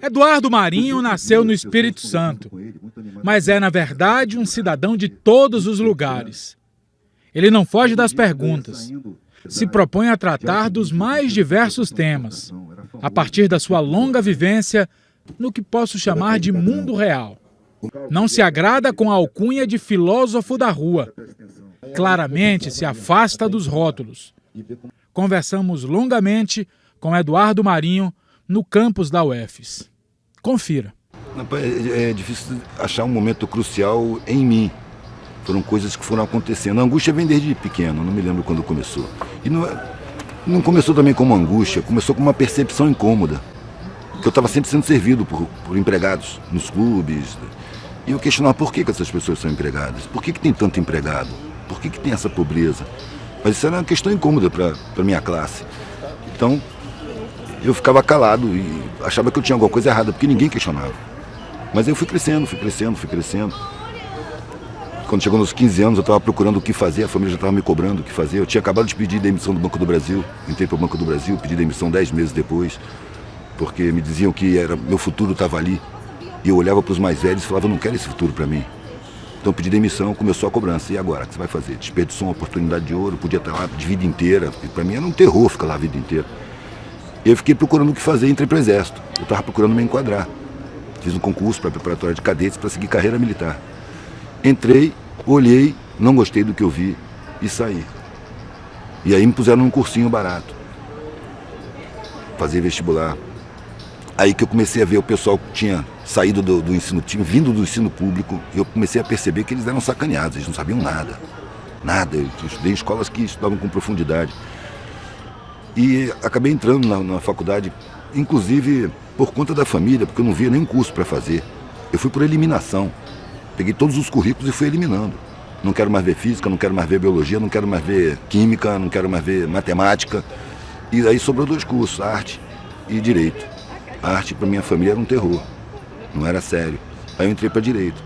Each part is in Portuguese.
Eduardo Marinho nasceu no Espírito Santo, mas é, na verdade, um cidadão de todos os lugares. Ele não foge das perguntas. Se propõe a tratar dos mais diversos temas, a partir da sua longa vivência no que posso chamar de mundo real. Não se agrada com a alcunha de filósofo da rua. Claramente se afasta dos rótulos. Conversamos longamente com Eduardo Marinho no campus da UFES. Confira. É difícil achar um momento crucial em mim. Foram coisas que foram acontecendo. A angústia vem desde pequeno, não me lembro quando começou. E não começou também como angústia, começou como uma percepção incômoda. Que eu estava sempre sendo servido por empregados nos clubes. E eu questionava por que essas pessoas são empregadas. Por que tem tanto empregado? Por que tem essa pobreza? Mas isso era uma questão incômoda para a minha classe. Então, eu ficava calado e achava que eu tinha alguma coisa errada, porque ninguém questionava. Mas eu fui crescendo. Quando chegou nos 15 anos, eu estava procurando o que fazer, a família já estava me cobrando o que fazer. Eu tinha acabado de pedir demissão do Banco do Brasil, entrei para o Banco do Brasil, pedi demissão 10 meses depois, porque me diziam que meu futuro estava ali. E eu olhava para os mais velhos e falava, eu não quero esse futuro para mim. Então eu pedi demissão, começou a cobrança. E agora, o que você vai fazer? Desperdiçou uma oportunidade de ouro, podia estar lá de vida inteira. Para mim era um terror ficar lá a vida inteira. E eu fiquei procurando o que fazer, entrei para o Exército. Eu estava procurando me enquadrar. Fiz um concurso para a preparatória de cadetes para seguir carreira militar. Entrei, olhei, não gostei do que eu vi e saí. E aí me puseram num cursinho barato. Fazer vestibular. Aí que eu comecei a ver o pessoal que tinha saído do ensino, tinha vindo do ensino público, e eu comecei a perceber que eles eram sacaneados, eles não sabiam nada. Nada. Eu estudei em escolas que estudavam com profundidade. E acabei entrando na faculdade, inclusive por conta da família, porque eu não via nenhum curso para fazer. Eu fui por eliminação. Peguei todos os currículos e fui eliminando. Não quero mais ver física, não quero mais ver biologia, não quero mais ver química, não quero mais ver matemática. E aí sobrou 2 cursos, arte e direito. A arte para minha família era um terror, não era sério. Aí eu entrei para direito.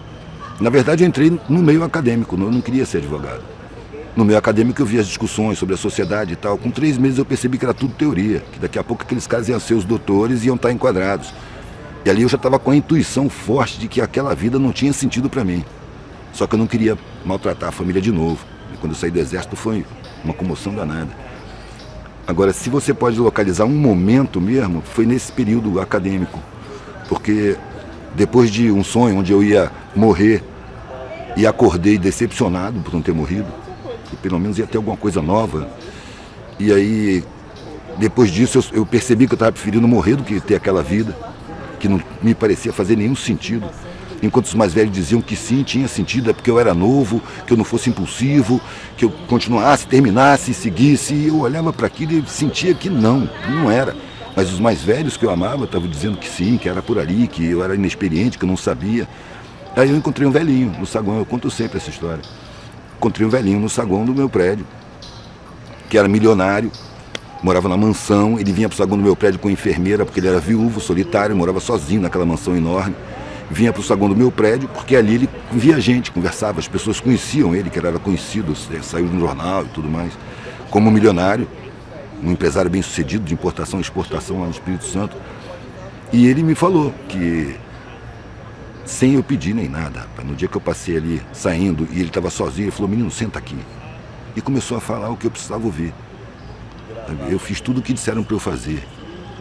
Na verdade eu entrei no meio acadêmico, eu não queria ser advogado. No meio acadêmico eu via as discussões sobre a sociedade e tal. Com 3 meses eu percebi que era tudo teoria, que daqui a pouco aqueles caras iam ser os doutores e iam estar enquadrados. E ali eu já estava com a intuição forte de que aquela vida não tinha sentido para mim. Só que eu não queria maltratar a família de novo. E quando eu saí do Exército foi uma comoção danada. Agora, se você pode localizar um momento mesmo, foi nesse período acadêmico. Porque depois de um sonho onde eu ia morrer e acordei decepcionado por não ter morrido, que pelo menos ia ter alguma coisa nova. E aí, depois disso, eu percebi que eu estava preferindo morrer do que ter aquela vida, que não me parecia fazer nenhum sentido. Enquanto os mais velhos diziam que sim, tinha sentido, é porque eu era novo, que eu não fosse impulsivo, que eu continuasse, terminasse, seguisse. E eu olhava para aquilo e sentia que não era. Mas os mais velhos que eu amava estavam dizendo que sim, que era por ali, que eu era inexperiente, que eu não sabia. Aí eu encontrei um velhinho no saguão, eu conto sempre essa história. Encontrei um velhinho no saguão do meu prédio, que era milionário, morava na mansão. Ele vinha para o saguão do meu prédio com enfermeira, porque ele era viúvo, solitário, morava sozinho naquela mansão enorme. Vinha para o saguão do meu prédio, porque ali ele via gente, conversava, as pessoas conheciam ele, que ele era conhecido, saiu no jornal e tudo mais, como milionário, um empresário bem sucedido de importação e exportação lá no Espírito Santo. E ele me falou que, sem eu pedir nem nada, rapaz, no dia que eu passei ali saindo e ele estava sozinho, ele falou, menino, senta aqui. E começou a falar o que eu precisava ouvir. Eu fiz tudo o que disseram para eu fazer.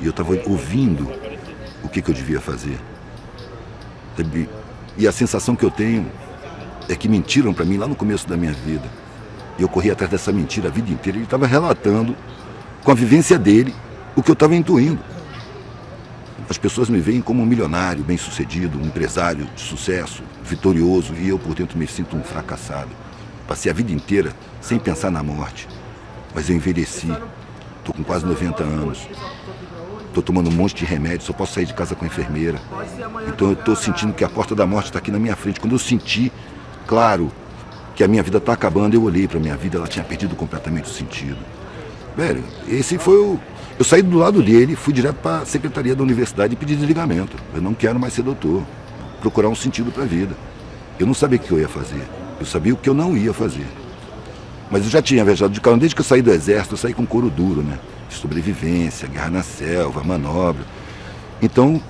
E eu estava ouvindo o que eu devia fazer. E a sensação que eu tenho é que mentiram para mim lá no começo da minha vida. E eu corri atrás dessa mentira a vida inteira. Ele estava relatando, com a vivência dele, o que eu estava intuindo. As pessoas me veem como um milionário, bem-sucedido, um empresário de sucesso, vitorioso, e eu por dentro me sinto um fracassado. Passei a vida inteira sem pensar na morte. Mas eu envelheci, estou com quase 90 anos. Estou tomando um monte de remédio, só posso sair de casa com a enfermeira. Então eu estou sentindo que a porta da morte está aqui na minha frente. Quando eu senti, claro, que a minha vida está acabando, eu olhei para a minha vida, ela tinha perdido completamente o sentido. Velho, esse foi o... Eu saí do lado dele, fui direto para a secretaria da universidade e pedi desligamento. Eu não quero mais ser doutor, procurar um sentido para a vida. Eu não sabia o que eu ia fazer, eu sabia o que eu não ia fazer. Mas eu já tinha viajado de carro, desde que eu saí do Exército, eu saí com couro duro, né? De sobrevivência, guerra na selva, manobra. Então,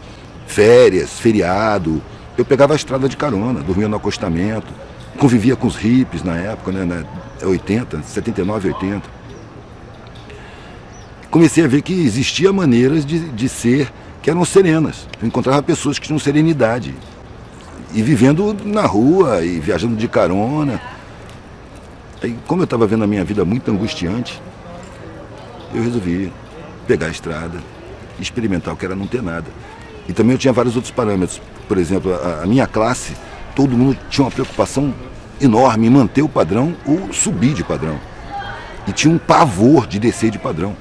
férias, feriado. Eu pegava a estrada de carona, dormia no acostamento, convivia com os hippies na época, né, 80, 79, 80. Comecei a ver que existia maneiras de ser que eram serenas. Eu encontrava pessoas que tinham serenidade. E vivendo na rua e viajando de carona. Aí, como eu estava vendo a minha vida muito angustiante, eu resolvi pegar a estrada e experimentar o que era não ter nada. E também eu tinha vários outros parâmetros. Por exemplo, a minha classe, todo mundo tinha uma preocupação enorme em manter o padrão ou subir de padrão. E tinha um pavor de descer de padrão.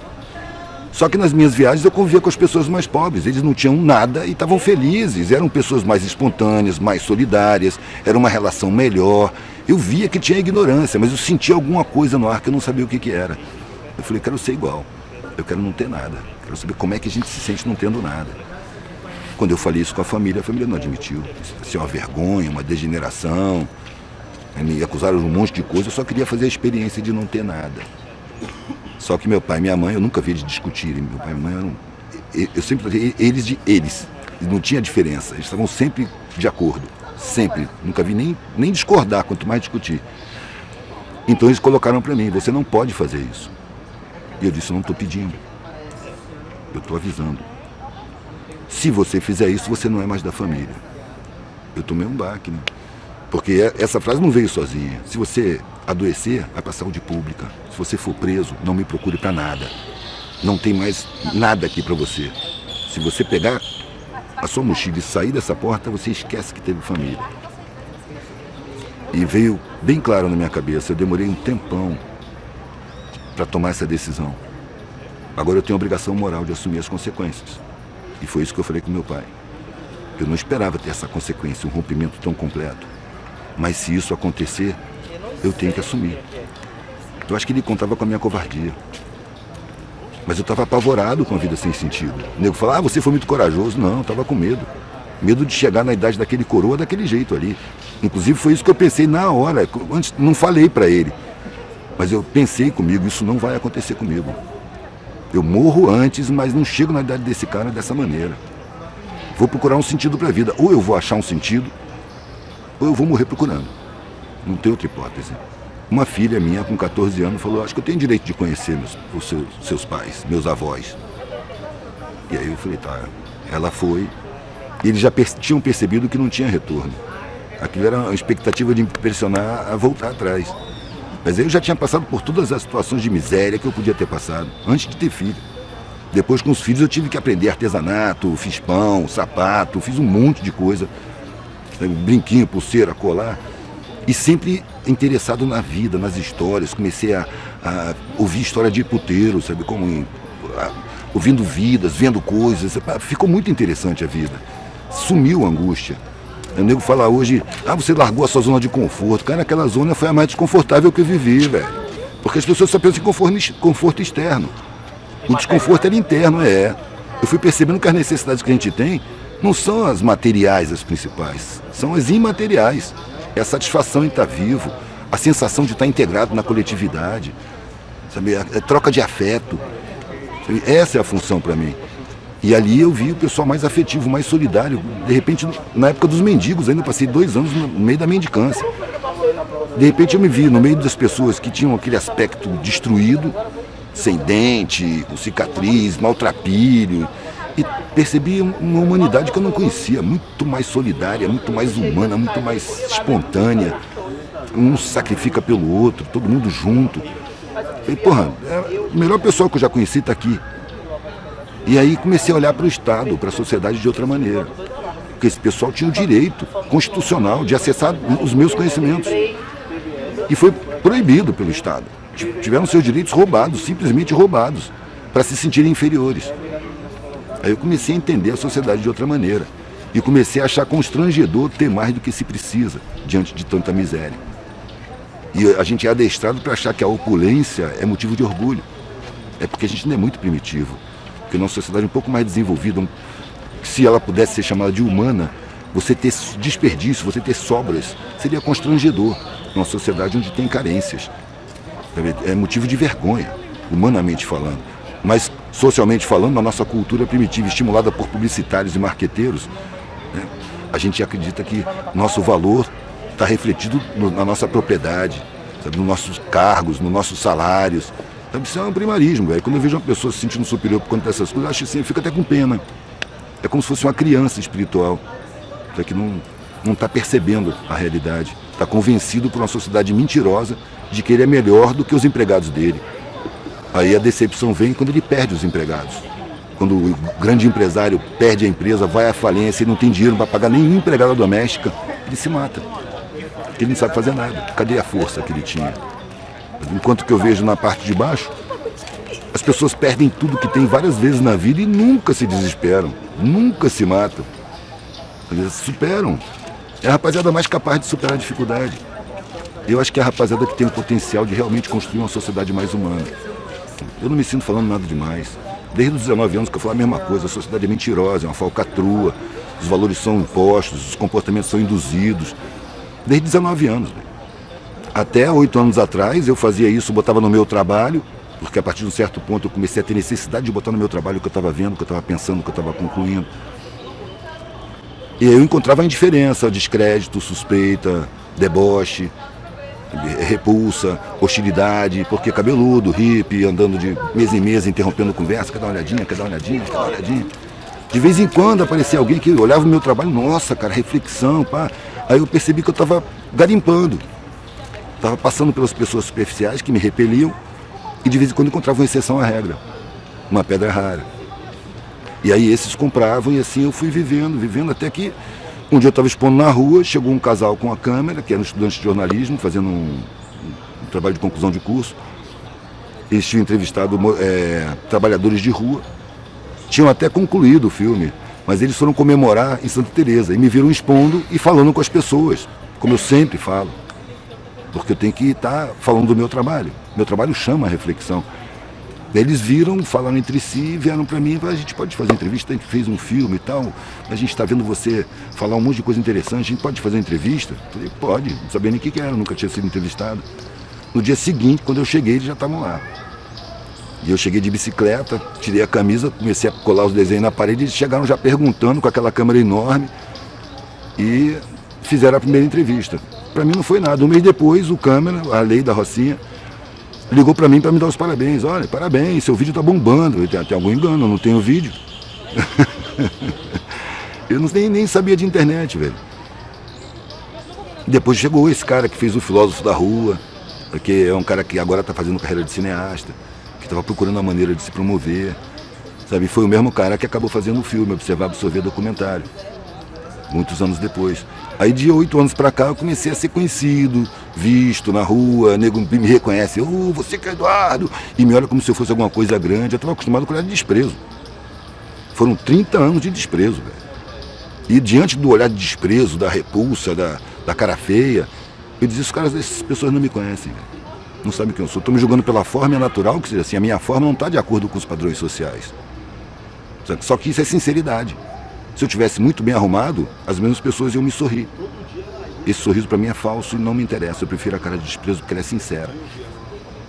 Só que nas minhas viagens eu convivia com as pessoas mais pobres. Eles não tinham nada e estavam felizes. Eram pessoas mais espontâneas, mais solidárias. Era uma relação melhor. Eu via que tinha ignorância, mas eu sentia alguma coisa no ar que eu não sabia o que era. Eu falei, quero ser igual. Eu quero não ter nada. Quero saber como é que a gente se sente não tendo nada. Quando eu falei isso com a família não admitiu. Isso é uma vergonha, uma degeneração. Me acusaram de um monte de coisa. Eu só queria fazer a experiência de não ter nada. Só que meu pai e minha mãe, eu nunca vi eles discutirem. Meu pai e minha mãe eu sempre tratei eles de eles. Não tinha diferença. Eles estavam sempre de acordo. Sempre. Nunca vi nem discordar, quanto mais discutir. Então eles colocaram para mim, você não pode fazer isso. E eu disse, eu não estou pedindo. Eu estou avisando. Se você fizer isso, você não é mais da família. Eu tomei um baque, né? Porque essa frase não veio sozinha. Se você adoecer, vai para a saúde pública. Se você for preso, não me procure para nada. Não tem mais nada aqui para você. Se você pegar a sua mochila e sair dessa porta, você esquece que teve família. E veio bem claro na minha cabeça. Eu demorei um tempão para tomar essa decisão. Agora eu tenho a obrigação moral de assumir as consequências. E foi isso que eu falei com meu pai. Eu não esperava ter essa consequência, um rompimento tão completo. Mas se isso acontecer, eu tenho que assumir. Eu acho que ele contava com a minha covardia. Mas eu estava apavorado com a vida sem sentido. O nego falava, você foi muito corajoso. Não, eu estava com medo. Medo de chegar na idade daquele coroa daquele jeito ali. Inclusive foi isso que eu pensei na hora. Antes, não falei para ele. Mas eu pensei comigo, isso não vai acontecer comigo. Eu morro antes, mas não chego na idade desse cara dessa maneira. Vou procurar um sentido para a vida. Ou eu vou achar um sentido, ou eu vou morrer procurando. Não tem outra hipótese. Uma filha minha, com 14 anos, falou, acho que eu tenho direito de conhecer os seus pais, meus avós. E aí eu falei, tá. Ela foi. E eles já tinham percebido que não tinha retorno. Aquilo era uma expectativa de me pressionar a voltar atrás. Mas aí eu já tinha passado por todas as situações de miséria que eu podia ter passado, antes de ter filho. Depois, com os filhos, eu tive que aprender artesanato, fiz pão, sapato, fiz um monte de coisa. Brinquinho, pulseira, colar. E sempre interessado na vida, nas histórias. Comecei a ouvir história de puteiro, sabe? Ouvindo vidas, vendo coisas. Ficou muito interessante a vida. Sumiu a angústia. O nego fala hoje, você largou a sua zona de conforto. Cara, aquela zona foi a mais desconfortável que eu vivi, velho. Porque as pessoas só pensam em conforto externo. O desconforto era interno, Eu fui percebendo que as necessidades que a gente tem não são as materiais as principais, são as imateriais. É a satisfação em estar vivo, a sensação de estar integrado na coletividade, sabe? A troca de afeto. Sabe? Essa é a função para mim. E ali eu vi o pessoal mais afetivo, mais solidário. De repente, na época dos mendigos, ainda passei 2 anos no meio da mendicância. De repente eu me vi no meio das pessoas que tinham aquele aspecto destruído, sem dente, com cicatriz, maltrapilho. E percebi uma humanidade que eu não conhecia, muito mais solidária, muito mais humana, muito mais espontânea. Um se sacrifica pelo outro, todo mundo junto. Falei, o melhor pessoal que eu já conheci está aqui. E aí comecei a olhar para o Estado, para a sociedade de outra maneira. Porque esse pessoal tinha o direito constitucional de acessar os meus conhecimentos. E foi proibido pelo Estado. Tiveram seus direitos roubados, simplesmente roubados, para se sentirem inferiores. Aí eu comecei a entender a sociedade de outra maneira. E comecei a achar constrangedor ter mais do que se precisa diante de tanta miséria. E a gente é adestrado para achar que a opulência é motivo de orgulho. É porque a gente ainda é muito primitivo. Porque numa sociedade um pouco mais desenvolvida, se ela pudesse ser chamada de humana, você ter desperdício, você ter sobras, seria constrangedor numa sociedade onde tem carências. É motivo de vergonha, humanamente falando. Mas socialmente falando, na nossa cultura primitiva, estimulada por publicitários e marqueteiros, né, a gente acredita que nosso valor está refletido na nossa propriedade, sabe, nos nossos cargos, nos nossos salários. Sabe, isso é um primarismo, velho. Quando eu vejo uma pessoa se sentindo superior por conta dessas coisas, eu acho assim, eu fico até com pena. É como se fosse uma criança espiritual, que não está percebendo a realidade. Está convencido por uma sociedade mentirosa de que ele é melhor do que os empregados dele. Aí a decepção vem quando ele perde os empregados. Quando o grande empresário perde a empresa, vai à falência, ele não tem dinheiro para pagar nenhuma empregada doméstica, ele se mata. Porque ele não sabe fazer nada. Cadê a força que ele tinha? Enquanto que eu vejo na parte de baixo, as pessoas perdem tudo que tem várias vezes na vida e nunca se desesperam, nunca se matam. Eles superam. É a rapaziada mais capaz de superar a dificuldade. Eu acho que é a rapaziada que tem o potencial de realmente construir uma sociedade mais humana. Eu não me sinto falando nada demais. Desde os 19 anos que eu falo a mesma coisa, a sociedade é mentirosa, é uma falcatrua, os valores são impostos, os comportamentos são induzidos. Desde 19 anos. Até 8 anos atrás eu fazia isso, botava no meu trabalho, porque a partir de um certo ponto eu comecei a ter necessidade de botar no meu trabalho o que eu estava vendo, o que eu estava pensando, o que eu estava concluindo. E aí eu encontrava indiferença, descrédito, suspeita, deboche, repulsa, hostilidade, porque cabeludo, hippie, andando de mesa em mesa, interrompendo conversa, quer dar uma olhadinha, quer dar uma olhadinha, quer dar uma olhadinha. De vez em quando aparecia alguém que olhava o meu trabalho, nossa, cara, reflexão, pá. Aí eu percebi que eu estava garimpando, estava passando pelas pessoas superficiais que me repeliam e de vez em quando encontrava uma exceção à regra, uma pedra rara. E aí esses compravam e assim eu fui vivendo até que um dia eu estava expondo na rua, chegou um casal com a câmera, que eram estudantes de jornalismo, fazendo um trabalho de conclusão de curso. Eles tinham entrevistado trabalhadores de rua, tinham até concluído o filme, mas eles foram comemorar em Santa Teresa e me viram expondo e falando com as pessoas, como eu sempre falo, porque eu tenho que estar falando do meu trabalho. Meu trabalho chama a reflexão. Eles viram, falaram entre si, vieram para mim e falaram, a gente pode fazer entrevista, a gente fez um filme e tal, a gente está vendo você falar um monte de coisa interessante, a gente pode fazer uma entrevista? Eu falei, pode, não sabia nem o que era, nunca tinha sido entrevistado. No dia seguinte, quando eu cheguei, eles já estavam lá. E eu cheguei de bicicleta, tirei a camisa, comecei a colar os desenhos na parede, eles chegaram já perguntando com aquela câmera enorme e fizeram a primeira entrevista. Para mim não foi nada. Um mês depois, o câmera, a Lei da Rocinha, ligou para mim para me dar os parabéns. Olha, parabéns, seu vídeo tá bombando. Tem algum engano, eu não tenho vídeo. Eu nem sabia de internet, velho. Depois chegou esse cara que fez o Filósofo da Rua, que é um cara que agora está fazendo carreira de cineasta, que estava procurando uma maneira de se promover. Sabe? Foi o mesmo cara que acabou fazendo o filme, Observar, Absorver, Documentário, muitos anos depois. Aí de 8 anos pra cá eu comecei a ser conhecido, visto na rua, nego me reconhece, você que é Eduardo, e me olha como se eu fosse alguma coisa grande. Eu estava acostumado com olhar de desprezo. Foram 30 anos de desprezo, velho. E diante do olhar de desprezo, da repulsa, da cara feia, eu dizia, essas pessoas não me conhecem, velho. Não sabem quem eu sou. Estão me julgando pela forma, é natural que seja assim. A minha forma não está de acordo com os padrões sociais. Só que isso é sinceridade. Se eu tivesse muito bem arrumado, as mesmas pessoas iam me sorrir. Esse sorriso para mim é falso e não me interessa. Eu prefiro a cara de desprezo porque ela é sincera.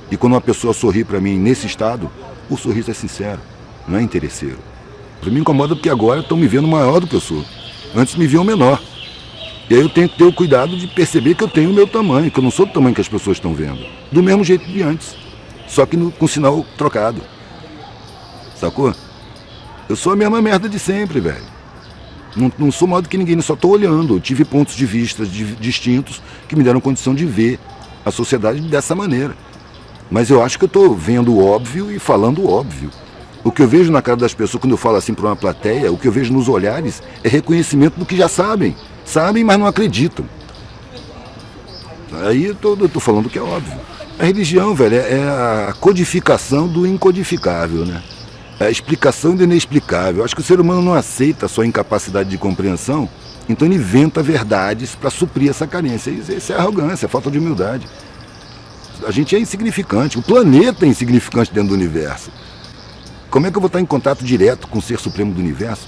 E quando uma pessoa sorri para mim nesse estado, o sorriso é sincero, não é interesseiro. Para mim incomoda porque agora estão me vendo maior do que eu sou. Antes me viam menor. E aí eu tenho que ter o cuidado de perceber que eu tenho o meu tamanho, que eu não sou do tamanho que as pessoas estão vendo. Do mesmo jeito de antes, só que com sinal trocado. Sacou? Eu sou a mesma merda de sempre, velho. Não sou maior do que ninguém, só estou olhando. Eu tive pontos de vista distintos que me deram condição de ver a sociedade dessa maneira. Mas eu acho que eu estou vendo o óbvio e falando o óbvio. O que eu vejo na cara das pessoas quando eu falo assim para uma plateia, o que eu vejo nos olhares é reconhecimento do que já sabem. Sabem, mas não acreditam. Aí eu estou falando o que é óbvio. A religião, velho, é a codificação do incodificável, né? É a explicação do inexplicável. Eu acho que o ser humano não aceita a sua incapacidade de compreensão, então ele inventa verdades para suprir essa carência. Isso é arrogância, é falta de humildade. A gente é insignificante, o planeta é insignificante dentro do universo. Como é que eu vou estar em contato direto com o Ser Supremo do Universo?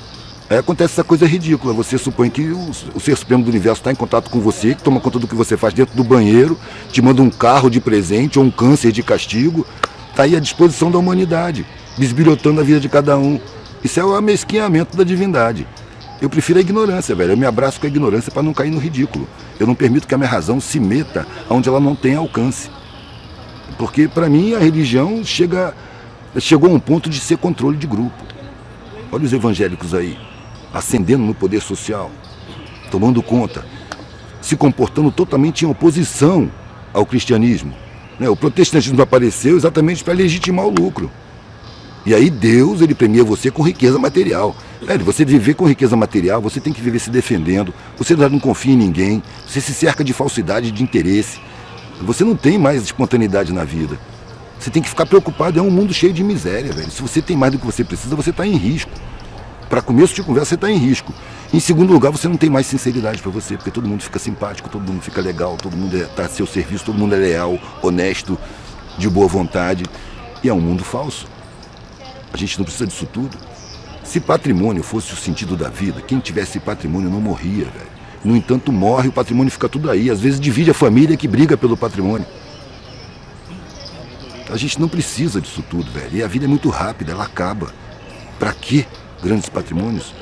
Aí acontece essa coisa ridícula, você supõe que o Ser Supremo do Universo está em contato com você, que toma conta do que você faz dentro do banheiro, te manda um carro de presente ou um câncer de castigo, está aí à disposição da humanidade. bisbilhotando a vida de cada um. Isso é o amesquinhamento da divindade. Eu prefiro a ignorância, velho. Eu me abraço com a ignorância para não cair no ridículo. Eu não permito que a minha razão se meta onde ela não tem alcance. Porque, para mim, a religião chegou a um ponto de ser controle de grupo. Olha os evangélicos aí, ascendendo no poder social, tomando conta, se comportando totalmente em oposição ao cristianismo. O protestantismo apareceu exatamente para legitimar o lucro. E aí Deus, ele premia você com riqueza material. Velho, você viver com riqueza material, você tem que viver se defendendo, você não confia em ninguém, você se cerca de falsidade, de interesse. Você não tem mais espontaneidade na vida. Você tem que ficar preocupado, é um mundo cheio de miséria, velho. Se você tem mais do que você precisa, você está em risco. Para começo de conversa, você está em risco. Em segundo lugar, você não tem mais sinceridade para você, porque todo mundo fica simpático, todo mundo fica legal, todo mundo está a seu serviço, todo mundo é leal, honesto, de boa vontade. E é um mundo falso. A gente não precisa disso tudo. Se patrimônio fosse o sentido da vida, quem tivesse patrimônio não morria, velho. No entanto, morre, o patrimônio fica tudo aí. Às vezes divide a família que briga pelo patrimônio. A gente não precisa disso tudo, velho. E a vida é muito rápida, ela acaba. Pra quê grandes patrimônios?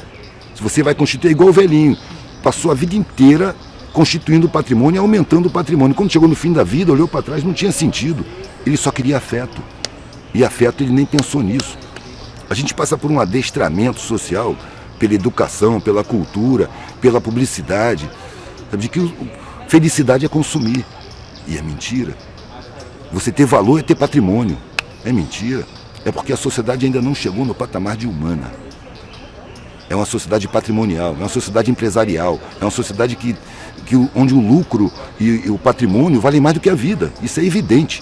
Se você vai constituir igual o velhinho, passou a vida inteira constituindo o patrimônio e aumentando o patrimônio. Quando chegou no fim da vida, olhou para trás, não tinha sentido. Ele só queria afeto. E afeto ele nem pensou nisso. A gente passa por um adestramento social pela educação, pela cultura, pela publicidade, de que felicidade é consumir. E é mentira. Você ter valor é ter patrimônio. É mentira. É porque a sociedade ainda não chegou no patamar de humana. É uma sociedade patrimonial, é uma sociedade empresarial, é uma sociedade onde o lucro e o patrimônio valem mais do que a vida. Isso é evidente.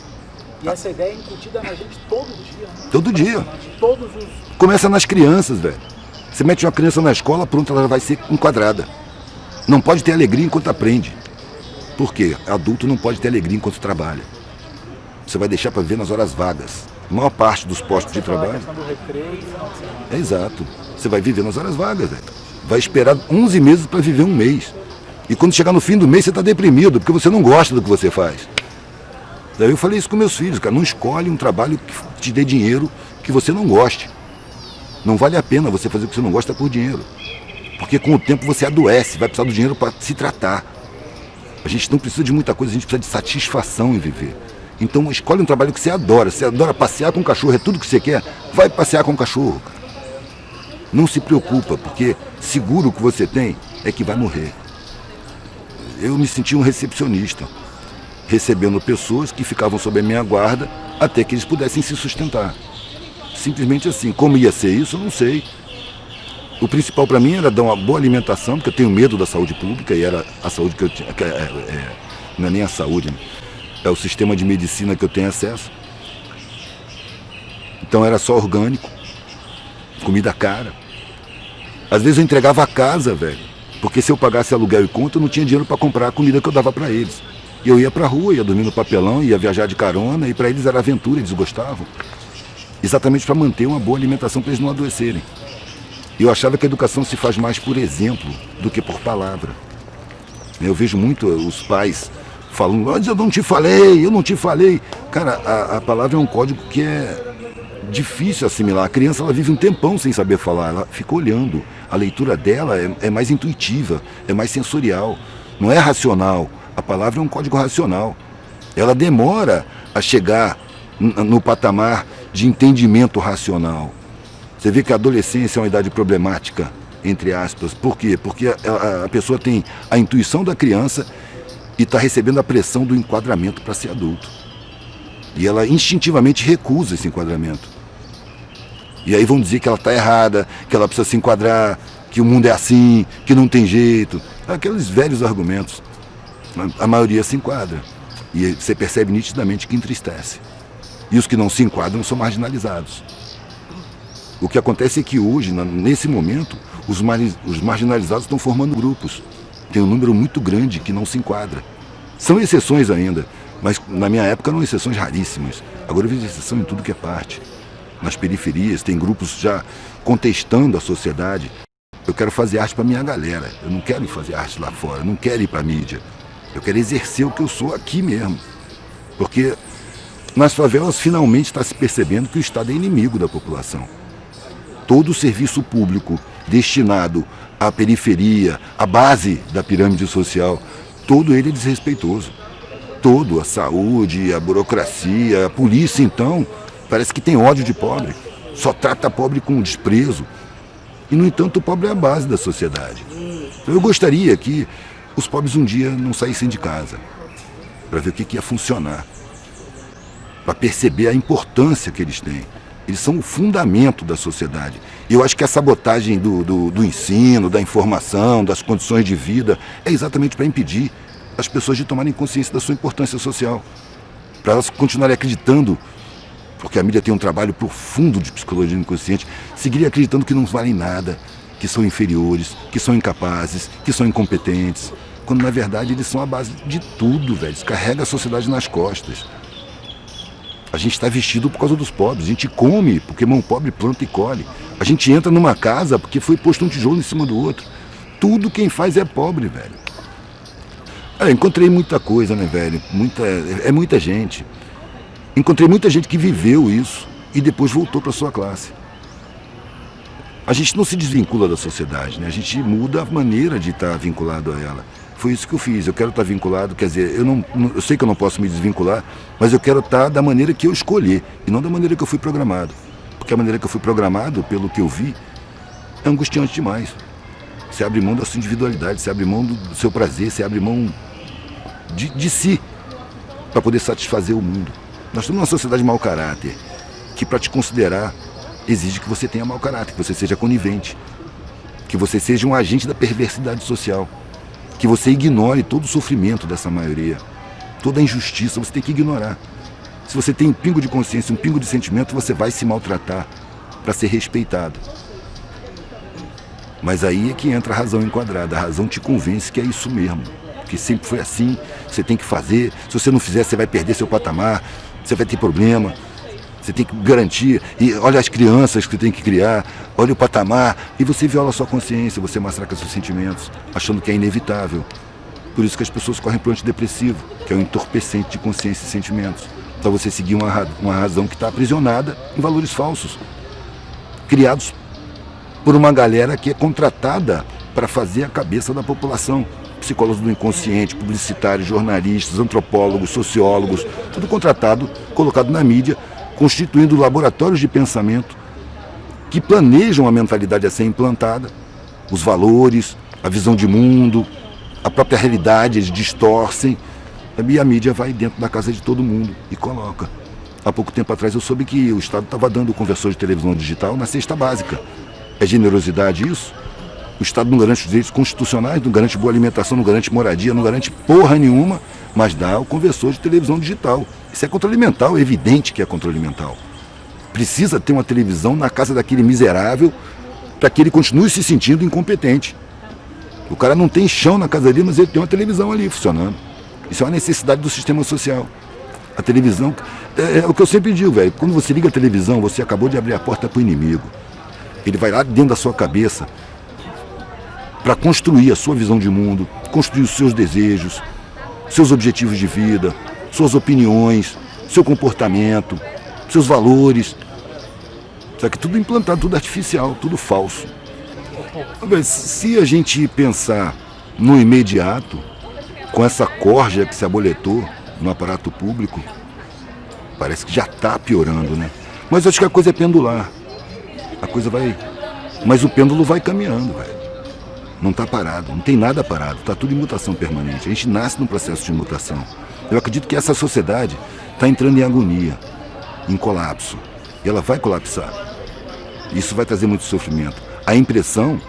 E essa ideia é incutida na gente todo dia. Né? Todo dia. Todos os... Começa nas crianças, velho. Você mete uma criança na escola, pronto, ela vai ser enquadrada. Não pode ter alegria enquanto aprende. Por quê? Adulto não pode ter alegria enquanto trabalha. Você vai deixar para ver nas horas vagas. A maior parte dos postos de trabalho... É exato. Você vai viver nas horas vagas, velho. Vai esperar 11 meses para viver um mês. E quando chegar no fim do mês, você está deprimido, porque você não gosta do que você faz. Daí eu falei isso com meus filhos, cara. Não escolhe um trabalho que te dê dinheiro que você não goste. Não vale a pena você fazer o que você não gosta por dinheiro. Porque com o tempo você adoece, vai precisar do dinheiro para se tratar. A gente não precisa de muita coisa, a gente precisa de satisfação em viver. Então escolhe um trabalho que você adora. Você adora passear com o cachorro, é tudo que você quer, vai passear com o cachorro, cara. Não se preocupa, porque seguro que você tem é que vai morrer. Eu me senti um recepcionista, recebendo pessoas que ficavam sob a minha guarda até que eles pudessem se sustentar. Simplesmente assim. Como ia ser isso, eu não sei. O principal para mim era dar uma boa alimentação, porque eu tenho medo da saúde pública, e era a saúde que eu tinha. Não é nem a saúde, né? É o sistema de medicina que eu tenho acesso. Então era só orgânico, comida cara. Às vezes eu entregava a casa, velho, porque se eu pagasse aluguel e conta, eu não tinha dinheiro para comprar a comida que eu dava para eles. E eu ia pra rua, ia dormir no papelão, ia viajar de carona, e para eles era aventura, eles gostavam. Exatamente para manter uma boa alimentação, para eles não adoecerem. E eu achava que a educação se faz mais por exemplo do que por palavra. Eu vejo muito os pais falando, eu não te falei, eu não te falei. Cara, a palavra é um código que é difícil assimilar. A criança, ela vive um tempão sem saber falar, ela fica olhando. A leitura dela é mais intuitiva, é mais sensorial, não é racional. A palavra é um código racional. Ela demora a chegar no patamar de entendimento racional. Você vê que a adolescência é uma idade problemática, entre aspas. Por quê? Porque a pessoa tem a intuição da criança e está recebendo a pressão do enquadramento para ser adulto. E ela instintivamente recusa esse enquadramento. E aí vão dizer que ela está errada, que ela precisa se enquadrar, que o mundo é assim, que não tem jeito. Aqueles velhos argumentos. A maioria se enquadra. E você percebe nitidamente que entristece. E os que não se enquadram são marginalizados. O que acontece é que hoje, nesse momento, os marginalizados estão formando grupos. Tem um número muito grande que não se enquadra. São exceções ainda, mas na minha época eram exceções raríssimas. Agora eu vejo exceção em tudo que é parte. Nas periferias, tem grupos já contestando a sociedade. Eu quero fazer arte para minha galera. Eu não quero ir fazer arte lá fora, eu não quero ir para a mídia. Eu quero exercer o que eu sou aqui mesmo. Porque Nas favelas, finalmente está se percebendo que o Estado é inimigo da população. Todo o serviço público destinado à periferia, à base da pirâmide social, todo ele é desrespeitoso. Todo, a saúde, a burocracia, a polícia, então, parece que tem ódio de pobre. Só trata pobre com desprezo. E, no entanto, o pobre é a base da sociedade. Então, eu gostaria que os pobres um dia não saíssem de casa, para ver o que ia funcionar, para perceber a importância que eles têm. Eles são o fundamento da sociedade. E eu acho que a sabotagem do ensino, da informação, das condições de vida, é exatamente para impedir as pessoas de tomarem consciência da sua importância social. Para elas continuarem acreditando, porque a mídia tem um trabalho profundo de psicologia inconsciente, seguirem acreditando que não valem nada, que são inferiores, que são incapazes, que são incompetentes, quando na verdade eles são a base de tudo, velho. Eles carregam a sociedade nas costas. A gente está vestido por causa dos pobres, a gente come porque mão pobre planta e colhe. A gente entra numa casa porque foi posto um tijolo em cima do outro. Tudo quem faz é pobre, velho. Encontrei muita coisa, né, velho? Muita gente. Encontrei muita gente que viveu isso e depois voltou para sua classe. A gente não se desvincula da sociedade, né? A gente muda a maneira de estar vinculado a ela. Foi isso que eu fiz. Eu quero estar vinculado, quer dizer, eu sei que eu não posso me desvincular, mas eu quero estar da maneira que eu escolhi e não da maneira que eu fui programado. Porque a maneira que eu fui programado, pelo que eu vi, é angustiante demais. Você abre mão da sua individualidade, você abre mão do seu prazer, você abre mão de si para poder satisfazer o mundo. Nós estamos numa sociedade de mau caráter, que para te considerar exige que você tenha mau caráter, que você seja conivente, que você seja um agente da perversidade social, que você ignore todo o sofrimento dessa maioria, toda a injustiça, você tem que ignorar. Se você tem um pingo de consciência, um pingo de sentimento, você vai se maltratar para ser respeitado. Mas aí é que entra a razão enquadrada, a razão te convence que é isso mesmo, que sempre foi assim, você tem que fazer, se você não fizer você vai perder seu patamar, você vai ter problema, você tem que garantir, e olha as crianças que você tem que criar, olha o patamar, e você viola a sua consciência, você massacra seus sentimentos, achando que é inevitável. Por isso que as pessoas correm para o antidepressivo, que é um entorpecente de consciência e sentimentos, para você seguir uma razão que está aprisionada em valores falsos, criados por uma galera que é contratada para fazer a cabeça da população. Psicólogos do inconsciente, publicitários, jornalistas, antropólogos, sociólogos, tudo contratado, colocado na mídia, constituindo laboratórios de pensamento que planejam a mentalidade a ser implantada, os valores, a visão de mundo, a própria realidade, eles distorcem, e a mídia vai dentro da casa de todo mundo e coloca. Há pouco tempo atrás eu soube que o Estado estava dando o conversor de televisão digital na cesta básica. É generosidade isso? O Estado não garante os direitos constitucionais, não garante boa alimentação, não garante moradia, não garante porra nenhuma, mas dá o conversor de televisão digital. Isso é controle mental, é evidente que é controle mental. Precisa ter uma televisão na casa daquele miserável para que ele continue se sentindo incompetente. O cara não tem chão na casa dele, mas ele tem uma televisão ali funcionando. Isso é uma necessidade do sistema social. A televisão, é o que eu sempre digo, velho, quando você liga a televisão, você acabou de abrir a porta para o inimigo. Ele vai lá dentro da sua cabeça para construir a sua visão de mundo, construir os seus desejos, seus objetivos de vida, suas opiniões, seu comportamento, seus valores. Só que tudo implantado, tudo artificial, tudo falso. Se a gente pensar no imediato, com essa corja que se aboletou no aparato público, parece que já está piorando, né? Mas eu acho que a coisa é pendular. A coisa vai... Mas o pêndulo vai caminhando, velho. Não está parado, não tem nada parado, está tudo em mutação permanente. A gente nasce num processo de mutação. Eu acredito que essa sociedade está entrando em agonia, em colapso. E ela vai colapsar. Isso vai trazer muito sofrimento. A impressão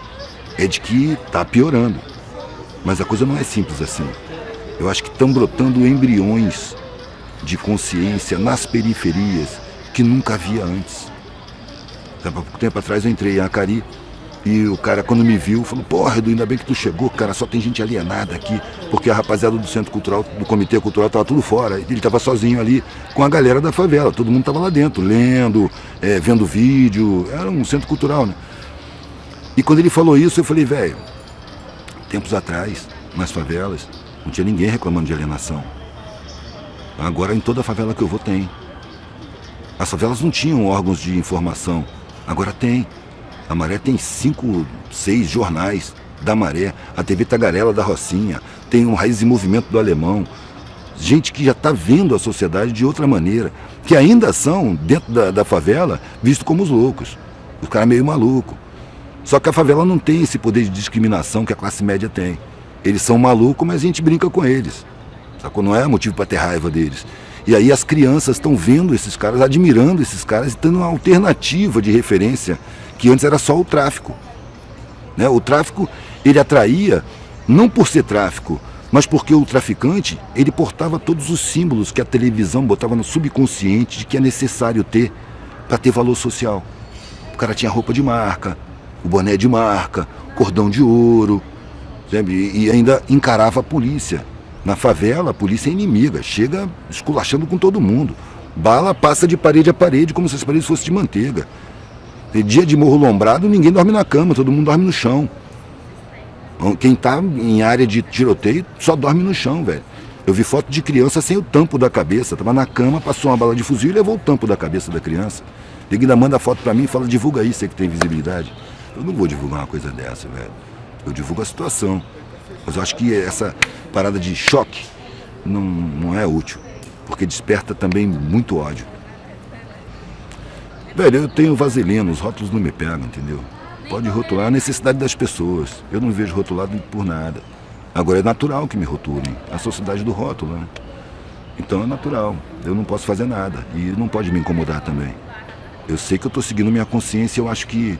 é de que está piorando. Mas a coisa não é simples assim. Eu acho que estão brotando embriões de consciência nas periferias que nunca havia antes. Há pouco tempo atrás eu entrei em Acari e o cara, quando me viu, falou: porra, Edu, ainda bem que tu chegou, cara, só tem gente alienada aqui, porque a rapaziada do Centro Cultural, do Comitê Cultural, estava tudo fora. Ele estava sozinho ali com a galera da favela, todo mundo estava lá dentro, lendo, vendo vídeo, era um centro cultural, né? E quando ele falou isso, eu falei: velho, tempos atrás, nas favelas, não tinha ninguém reclamando de alienação. Agora em toda a favela que eu vou tem. As favelas não tinham órgãos de informação. Agora tem. A Maré tem 5, 6 jornais da Maré. A TV Tagarela da Rocinha. Tem um Raiz e Movimento do Alemão. Gente que já está vendo a sociedade de outra maneira. Que ainda são, dentro da favela, vistos como os loucos. Os caras meio malucos. Só que a favela não tem esse poder de discriminação que a classe média tem. Eles são malucos, mas a gente brinca com eles. Sacou? Não é motivo para ter raiva deles. E aí as crianças estão vendo esses caras, admirando esses caras e tendo uma alternativa de referência, que antes era só o tráfico. Né? O tráfico, ele atraía, não por ser tráfico, mas porque o traficante, ele portava todos os símbolos que a televisão botava no subconsciente de que é necessário ter para ter valor social. O cara tinha roupa de marca, o boné de marca, cordão de ouro, sabe? E ainda encarava a polícia. Na favela, a polícia é inimiga, chega esculachando com todo mundo. Bala passa de parede a parede como se as paredes fossem de manteiga. Tem dia de morro lombrado, ninguém dorme na cama, todo mundo dorme no chão. Quem tá em área de tiroteio só dorme no chão, velho. Eu vi foto de criança sem o tampo da cabeça. Tava na cama, passou uma bala de fuzil e levou o tampo da cabeça da criança. Ele ainda manda foto pra mim e fala, divulga aí, você que tem visibilidade. Eu não vou divulgar uma coisa dessa, velho. Eu divulgo a situação. Mas eu acho que essa parada de choque não é útil. Porque desperta também muito ódio. Velho, eu tenho vaselina, os rótulos não me pegam, entendeu? Pode rotular a necessidade das pessoas. Eu não vejo rotulado por nada. Agora é natural que me rotulem. A sociedade do rótulo, né? Então é natural. Eu não posso fazer nada. E não pode me incomodar também. Eu sei que eu estou seguindo minha consciência. Eu acho que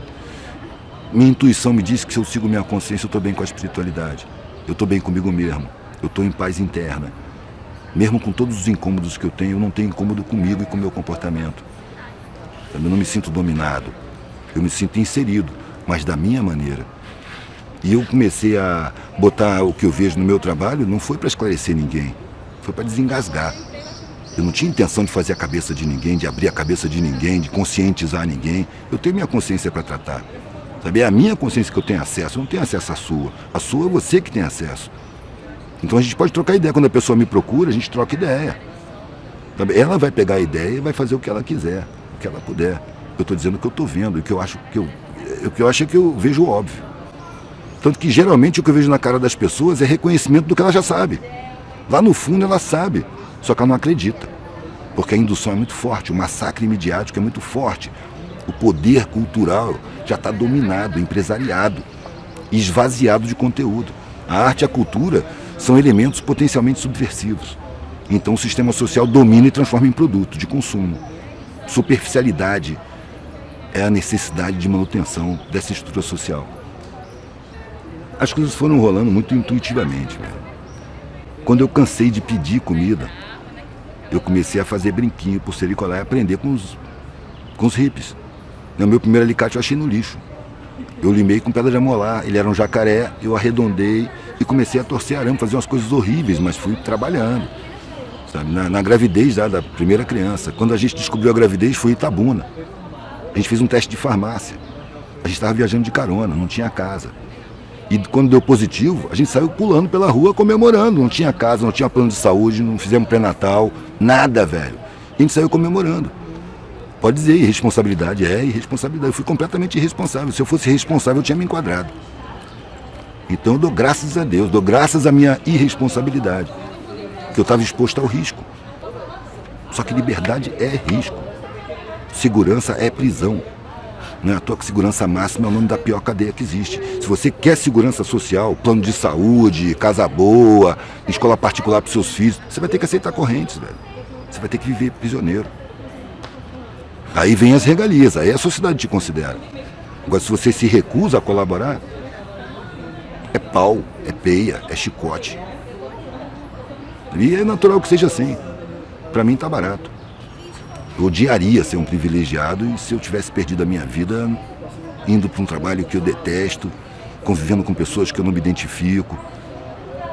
minha intuição me diz que se eu sigo minha consciência, eu estou bem com a espiritualidade. Eu estou bem comigo mesmo. Eu estou em paz interna. Mesmo com todos os incômodos que eu tenho não tenho incômodo comigo e com o meu comportamento. Eu não me sinto dominado. Eu me sinto inserido, mas da minha maneira. E eu comecei a botar o que eu vejo no meu trabalho, não foi para esclarecer ninguém, foi para desengasgar. Eu não tinha intenção de fazer a cabeça de ninguém, de abrir a cabeça de ninguém, de conscientizar ninguém. Eu tenho minha consciência para tratar. Sabe? É a minha consciência que eu tenho acesso, eu não tenho acesso à sua. A sua é você que tem acesso. Então a gente pode trocar ideia. Quando a pessoa me procura, a gente troca ideia. Sabe? Ela vai pegar a ideia e vai fazer o que ela quiser, o que ela puder. Eu estou dizendo o que eu estou vendo, o que eu acho que eu vejo óbvio. Tanto que geralmente o que eu vejo na cara das pessoas é reconhecimento do que ela já sabe. Lá no fundo ela sabe, só que ela não acredita. Porque a indução é muito forte, o massacre midiático é muito forte. O poder cultural já está dominado, empresariado, esvaziado de conteúdo. A arte e a cultura são elementos potencialmente subversivos. Então o sistema social domina e transforma em produto de consumo. Superficialidade é a necessidade de manutenção dessa estrutura social. As coisas foram rolando muito intuitivamente, velho. Quando eu cansei de pedir comida, eu comecei a fazer brinquinho, pulseira e colar e aprender com os hippies. O meu primeiro alicate eu achei no lixo. Eu limei com pedra de amolar, ele era um jacaré, eu arredondei e comecei a torcer arame, fazer umas coisas horríveis, mas fui trabalhando. Sabe? Na gravidez da primeira criança. Quando a gente descobriu a gravidez, foi em Itabuna. A gente fez um teste de farmácia. A gente estava viajando de carona, não tinha casa. E quando deu positivo, a gente saiu pulando pela rua comemorando. Não tinha casa, não tinha plano de saúde, não fizemos pré-natal, nada, velho. A gente saiu comemorando. Pode dizer, irresponsabilidade é irresponsabilidade. Eu fui completamente irresponsável. Se eu fosse responsável, eu tinha me enquadrado. Então eu dou graças a Deus, dou graças à minha irresponsabilidade. Que eu estava exposto ao risco. Só que liberdade é risco. Segurança é prisão. Não é à toa que segurança máxima é o nome da pior cadeia que existe. Se você quer segurança social, plano de saúde, casa boa, escola particular para seus filhos, você vai ter que aceitar correntes, velho. Você vai ter que viver prisioneiro. Aí vem as regalias, aí a sociedade te considera. Agora, se você se recusa a colaborar, é pau, é peia, é chicote. E é natural que seja assim. Para mim tá barato. Eu odiaria ser um privilegiado e se eu tivesse perdido a minha vida indo para um trabalho que eu detesto, convivendo com pessoas que eu não me identifico.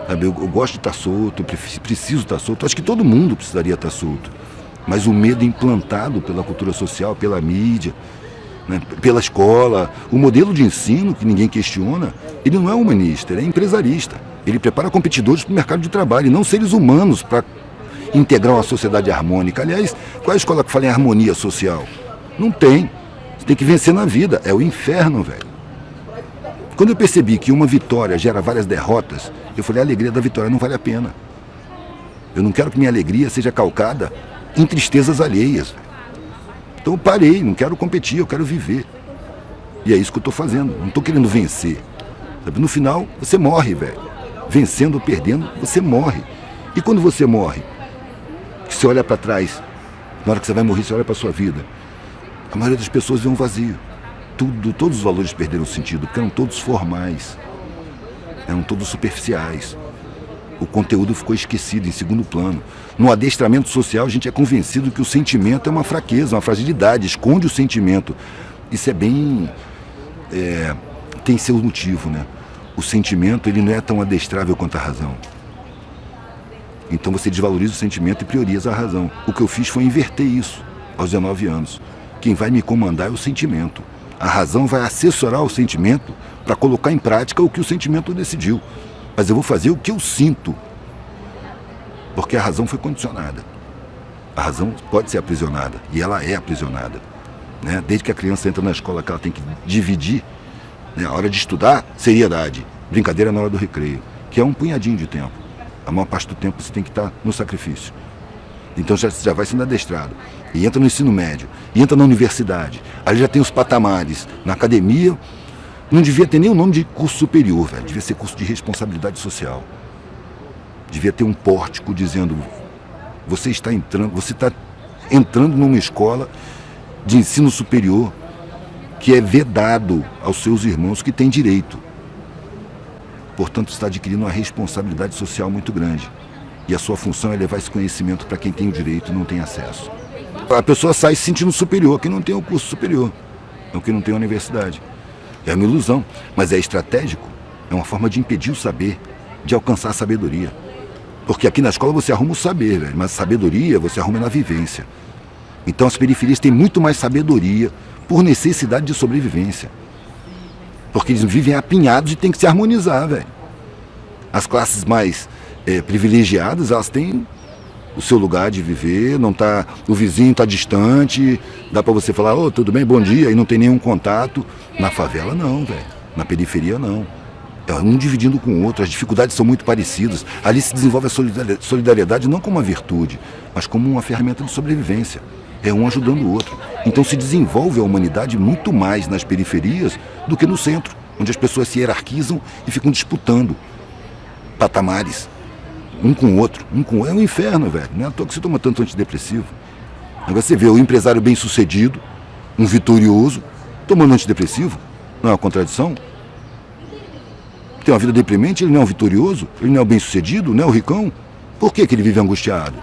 Sabe? Eu gosto de estar solto, eu preciso estar solto. Acho que todo mundo precisaria estar solto. Mas o medo implantado pela cultura social, pela mídia, né, pela escola, o modelo de ensino que ninguém questiona, ele não é humanista, ele é empresarista. Ele prepara competidores para o mercado de trabalho e não seres humanos para integrar uma sociedade harmônica. Aliás, qual é a escola que fala em harmonia social? Não tem. Você tem que vencer na vida. É o inferno, velho. Quando eu percebi que uma vitória gera várias derrotas, eu falei, a alegria da vitória não vale a pena. Eu não quero que minha alegria seja calcada em tristezas alheias. Então eu parei, não quero competir, eu quero viver. E é isso que eu estou fazendo, não estou querendo vencer. Sabe? No final, você morre, velho. Vencendo ou perdendo, você morre. E quando você morre, que você olha para trás, na hora que você vai morrer, você olha para a sua vida, a maioria das pessoas vê um vazio. Todos os valores perderam sentido, porque eram todos formais, eram todos superficiais. O conteúdo ficou esquecido em segundo plano. No adestramento social, a gente é convencido que o sentimento é uma fraqueza, uma fragilidade, esconde o sentimento. Isso é bem... tem seu motivo, né? O sentimento, ele não é tão adestrável quanto a razão. Então você desvaloriza o sentimento e prioriza a razão. O que eu fiz foi inverter isso aos 19 anos. Quem vai me comandar é o sentimento. A razão vai assessorar o sentimento para colocar em prática o que o sentimento decidiu. Mas eu vou fazer o que eu sinto. Porque a razão foi condicionada. A razão pode ser aprisionada. E ela é aprisionada. Né? Desde que a criança entra na escola, que ela tem que dividir, né? A hora de estudar, seriedade. Brincadeira na hora do recreio. Que é um punhadinho de tempo. A maior parte do tempo você tem que estar no sacrifício. Então já vai sendo adestrado. E entra no ensino médio, e entra na universidade. Aí já tem os patamares. Na academia, não devia ter nem o nome de curso superior, velho. Devia ser curso de responsabilidade social. Devia ter um pórtico dizendo: você está entrando numa escola de ensino superior que é vedado aos seus irmãos que têm direito. Portanto, está adquirindo uma responsabilidade social muito grande. E a sua função é levar esse conhecimento para quem tem o direito e não tem acesso. A pessoa sai se sentindo superior, que não tem o curso superior, ou que não tem a universidade. É uma ilusão, mas é estratégico. É uma forma de impedir o saber, de alcançar a sabedoria. Porque aqui na escola você arruma o saber, velho, mas a sabedoria você arruma na vivência. Então as periferias têm muito mais sabedoria por necessidade de sobrevivência. Porque eles vivem apinhados e têm que se harmonizar, velho. As classes mais privilegiadas, elas têm o seu lugar de viver, não tá, o vizinho está distante, dá para você falar, ô, tudo bem, bom dia, e não tem nenhum contato. Na favela não, velho. Na periferia não. É um dividindo com o outro, as dificuldades são muito parecidas. Ali se desenvolve a solidariedade não como uma virtude, mas como uma ferramenta de sobrevivência. É um ajudando o outro. Então se desenvolve a humanidade muito mais nas periferias do que no centro, onde as pessoas se hierarquizam e ficam disputando patamares. Um com o outro. É um inferno, velho. Não é à toa que você toma tanto antidepressivo. Agora você vê o empresário bem-sucedido, um vitorioso, tomando antidepressivo. Não é uma contradição? Tem uma vida deprimente, ele não é um vitorioso, ele não é o bem-sucedido, não é o ricão. Por que ele vive angustiado?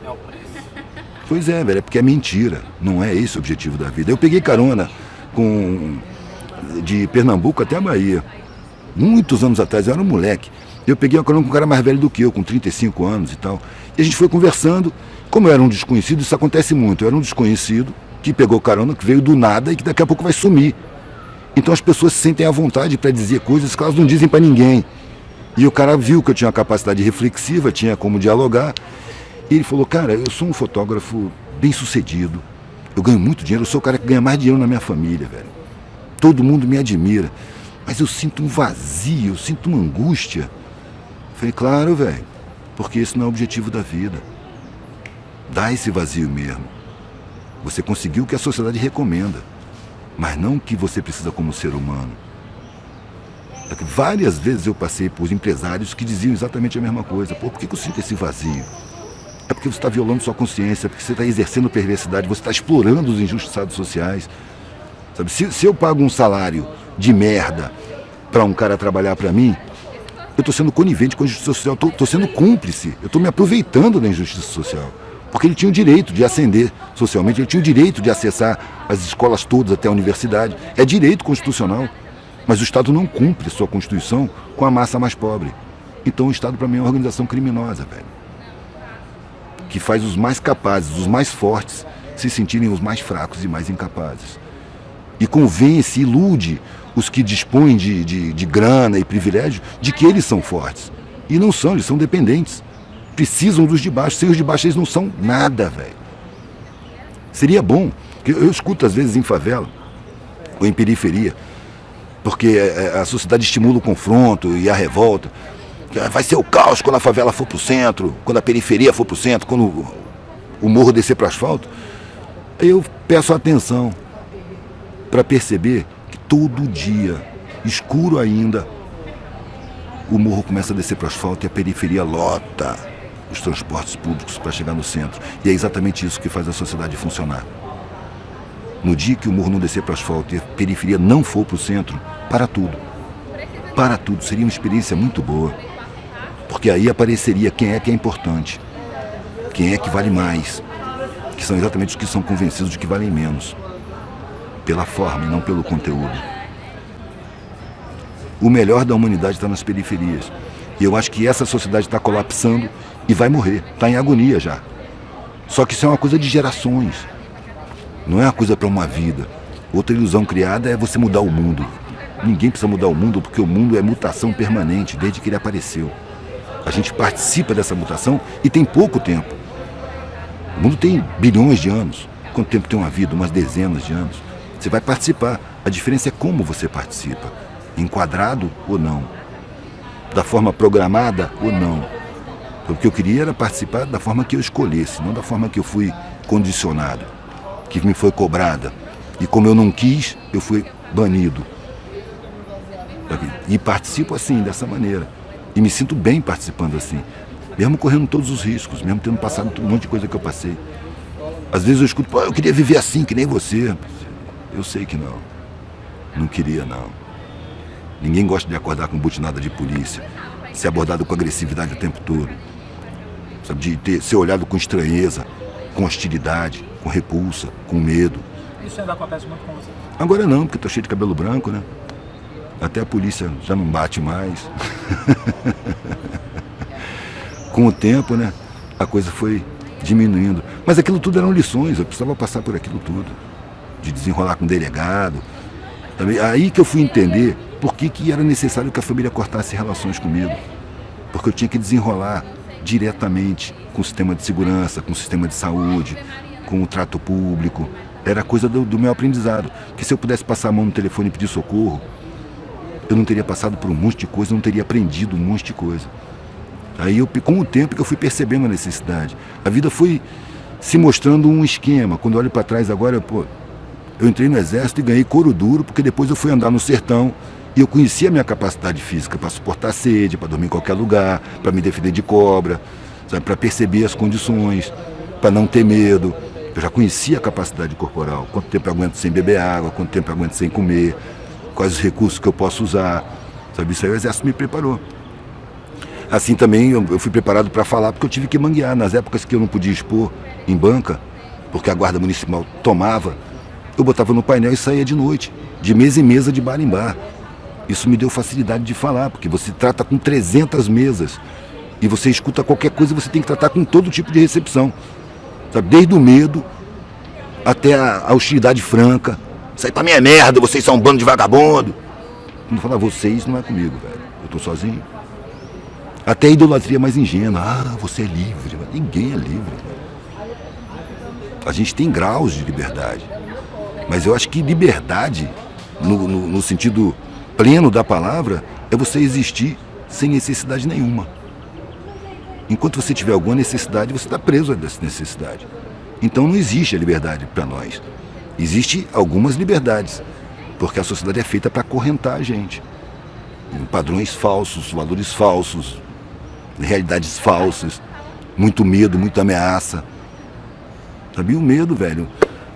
É o preço. Pois é, velho, é porque é mentira. Não é esse o objetivo da vida. Eu peguei carona de Pernambuco até a Bahia. Muitos anos atrás, eu era um moleque. Eu peguei uma carona com um cara mais velho do que eu, com 35 anos e tal. E a gente foi conversando. Como eu era um desconhecido, isso acontece muito. Eu era um desconhecido que pegou carona, que veio do nada e que daqui a pouco vai sumir. Então as pessoas se sentem à vontade para dizer coisas que elas não dizem para ninguém. E o cara viu que eu tinha uma capacidade reflexiva, tinha como dialogar. E ele falou, cara, eu sou um fotógrafo bem sucedido. Eu ganho muito dinheiro, eu sou o cara que ganha mais dinheiro na minha família, velho. Todo mundo me admira. Mas eu sinto um vazio, eu sinto uma angústia. Falei, claro, velho, porque esse não é o objetivo da vida. Dá esse vazio mesmo. Você conseguiu o que a sociedade recomenda, mas não o que você precisa como ser humano. É que várias vezes eu passei por empresários que diziam exatamente a mesma coisa. Pô, por que eu sinto esse vazio? É porque você está violando sua consciência, porque você está exercendo perversidade, você está explorando os injustiçados sociais. Sabe? Se eu pago um salário de merda para um cara trabalhar para mim, eu estou sendo conivente com a injustiça social, estou sendo cúmplice, eu estou me aproveitando da injustiça social. Porque ele tinha o direito de ascender socialmente, ele tinha o direito de acessar as escolas todas até a universidade. É direito constitucional, mas o Estado não cumpre sua Constituição com a massa mais pobre. Então o Estado, para mim, é uma organização criminosa, velho. Que faz os mais capazes, os mais fortes, se sentirem os mais fracos e mais incapazes. E convence, ilude os que dispõem de grana e privilégio de que eles são fortes. E não são, eles são dependentes. precisam dos de baixo. Sem os de baixo eles não são nada, velho. Seria bom, eu escuto às vezes em favela ou em periferia, porque a sociedade estimula o confronto e a revolta. Vai ser o caos quando a favela for pro centro, quando a periferia for pro centro, quando o morro descer pro asfalto. Eu peço atenção para perceber que todo dia, escuro ainda, o morro começa a descer pro asfalto e a periferia lota os transportes públicos para chegar no centro. E é exatamente isso que faz a sociedade funcionar. No dia que o morro não descer para o asfalto e a periferia não for para o centro, para tudo. Para tudo. Seria uma experiência muito boa. Porque aí apareceria quem é importante. Quem é que vale mais. Que são exatamente os que são convencidos de que valem menos. Pela forma e não pelo conteúdo. O melhor da humanidade está nas periferias. E eu acho que essa sociedade está colapsando e vai morrer. Está em agonia já. Só que isso é uma coisa de gerações. Não é uma coisa para uma vida. Outra ilusão criada é você mudar o mundo. Ninguém precisa mudar o mundo porque o mundo é mutação permanente desde que ele apareceu. A gente participa dessa mutação e tem pouco tempo. O mundo tem bilhões de anos. Quanto tempo tem uma vida? Umas dezenas de anos. Você vai participar. A diferença é como você participa. Enquadrado ou não. Da forma programada ou não. Então, o que eu queria era participar da forma que eu escolhesse, não da forma que eu fui condicionado, que me foi cobrada. E como eu não quis, eu fui banido. E participo assim, dessa maneira. E me sinto bem participando assim. Mesmo correndo todos os riscos, mesmo tendo passado um monte de coisa que eu passei. Às vezes eu escuto, pô, eu queria viver assim, que nem você. Eu sei que não. Não queria, não. Ninguém gosta de acordar com butinada de polícia, ser abordado com agressividade o tempo todo. Sabe, ser olhado com estranheza, com hostilidade, com repulsa, com medo. Isso ainda acontece muito com você? Agora não, porque eu tô cheio de cabelo branco, né? Até a polícia já não bate mais. Com o tempo, né? A coisa foi diminuindo. Mas aquilo tudo eram lições, eu precisava passar por aquilo tudo. De desenrolar com o delegado. Aí que eu fui entender por que era necessário que a família cortasse relações comigo. Porque eu tinha que desenrolar diretamente com o sistema de segurança, com o sistema de saúde, com o trato público. Era coisa do meu aprendizado. Porque se eu pudesse passar a mão no telefone e pedir socorro, eu não teria passado por um monte de coisa, não teria aprendido um monte de coisa. Aí, com o tempo, que eu fui percebendo a necessidade. A vida foi se mostrando um esquema. Quando eu olho para trás agora, eu entrei no exército e ganhei couro duro, porque depois eu fui andar no sertão e eu conhecia a minha capacidade física para suportar sede, para dormir em qualquer lugar, para me defender de cobra, para perceber as condições, para não ter medo. Eu já conhecia a capacidade corporal, quanto tempo eu aguento sem beber água, quanto tempo eu aguento sem comer, quais os recursos que eu posso usar. Sabe, isso aí o exército me preparou. Assim também eu fui preparado para falar, porque eu tive que manguear. Nas épocas que eu não podia expor em banca, porque a guarda municipal tomava, eu botava no painel e saía de noite, de mesa em mesa, de bar em bar. Isso me deu facilidade de falar, porque você trata com 300 mesas e você escuta qualquer coisa, você tem que tratar com todo tipo de recepção. Sabe? Desde o medo até a hostilidade franca. Isso aí pra mim é merda, vocês são um bando de vagabundo. Quando falar vocês, não é comigo, velho. Eu tô sozinho. Até a idolatria mais ingênua. Ah, você é livre. Ninguém é livre. A gente tem graus de liberdade. Mas eu acho que liberdade, no sentido pleno da palavra, é você existir sem necessidade nenhuma. Enquanto você tiver alguma necessidade, você está preso a essa necessidade. Então não existe a liberdade para nós. Existem algumas liberdades, porque a sociedade é feita para acorrentar a gente. Em padrões falsos, valores falsos, realidades falsas, muito medo, muita ameaça. Sabia o medo, velho?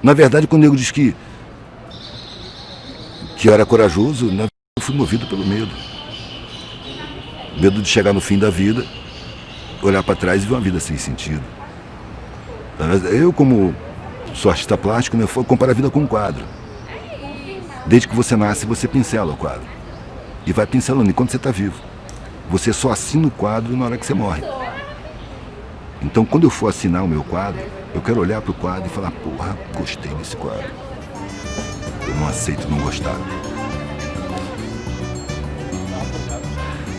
Na verdade, quando o nego diz que eu era corajoso, eu fui movido pelo medo. Medo de chegar no fim da vida, olhar para trás e ver uma vida sem sentido. Eu, como sou artista plástico, eu comparo a vida com um quadro. Desde que você nasce, você pincela o quadro. E vai pincelando enquanto você está vivo. Você só assina o quadro na hora que você morre. Então, quando eu for assinar o meu quadro, eu quero olhar para o quadro e falar, porra, gostei desse quadro. Eu não aceito não gostar.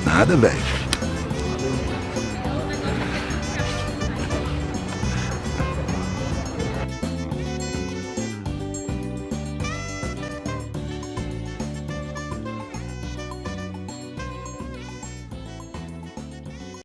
Nada, velho.